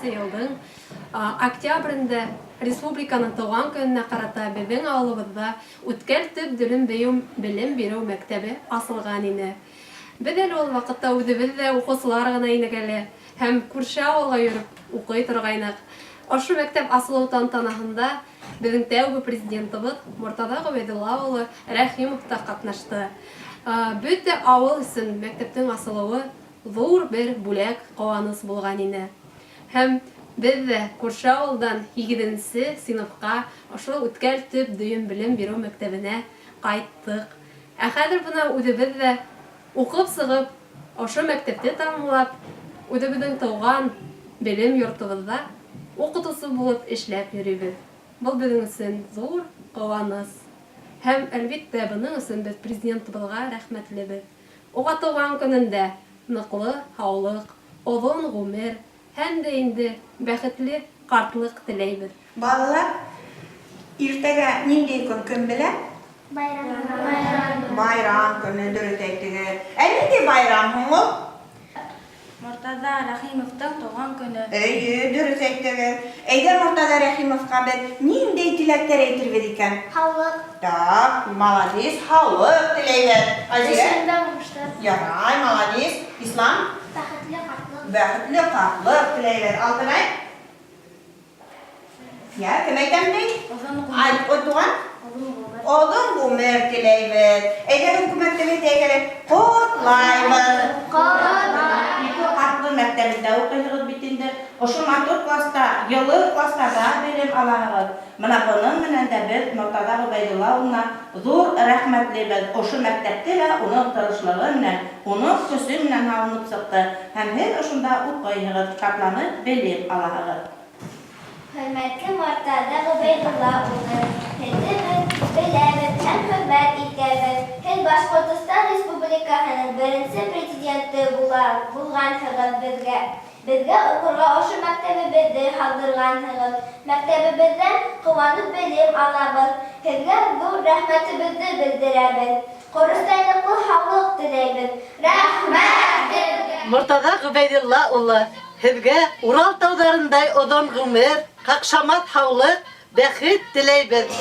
елның октябрында республиканың туган көненә карата безнең авылыбызда үткәл төп белем бирү мәктәбе асылган иде. Без әле ул вакытта үзебез дә укучылар гына идек әле һәм күрше авылга йөреп укый торгайнык. Ашы мәктәп асылу тантанаһында безнең тәүге президентыбыз Мортаза Гобәйдулла улы Рәхимов та катнашты. Бөтә авыл өчен мәктәптең асылуы зур бер бүләк куаныч булган иде. Һәм без дә күрше авылдан 8нче сыйныфка ошол үткәл төп белем бирү мәктәбенә кайттык. Хәзер буна үзебез дә укып сыгып, ошо мәктәпте тәмамлап, үзебезнең туган белем йортыбызда укытучы булып эшләп йөрибез. Бу безнең өчен зур куаныч. Һәм әлбәттә буның өчен без президентыбызга рәхмәтлебез. Уга туган көнендә ныклы һаулык, озын гомер һәм дә инде бәхетле картлык теләйбез. Балалар, иртәгә нинди көн белә? Байрам көне дөрес әйтегез. Нинди байрам һуң? Мортаза Рәхимовтың туган көне. Дөрес әйтегез. Әйдә Мортаза Рәхимовка без нинди теләктәр әйтергез икән? Һаулык. Так, молодец, һаулык теләйбез. Эшендә уңышлар. Ярай, молодец. Ислам? Бәхетле картлык. Бәхетле картлык теләйбез. Алтынай? Я, кем әйтәм ди? Туган? Озын гомер теләйбез. Әйдә хөкүмәткә әйтәгез, котлайбыз. Картлы мәктәбендә укыйсыз бит инде. Ошо матур класста, йылы классларда белем алабыз. Менә буның менән дә без Мортаза Гобәйдулла улына зур рәхмәтлебез. Ошо мәктәптә дә уның тырышлыгы менән, уның көсе менән алынып сыкты. Һәм һез ошонда укыйсыз, китапларны белеп аласыз. Hörmətli Mортаза Гобәйдулла улы, һеҙҙе беләбеҙ һәм хөрмәт итәбеҙ. Һеҙ Башҡортостан Республикаһының беренсе президенты булғанһығыҙ беҙгә. Беҙгә уҡырға ошо мәктәбебеҙҙе һалдырғанһығыҙ. Мәктәбебеҙҙән ҡыуанып белем алабыҙ. Һеҙгә ҙур рәхмәтебеҙҙе белдерәбеҙ. Ҡоростайныҡлы һаулыҡ теләйбеҙ. Рәхмәт! Мортаза Гобәйдулла улы, һеҙгә Урал тауҙарындай оҙон ғүмер, ҡаҡшамаҫ һаулыҡ, бәхет теләйбеҙ.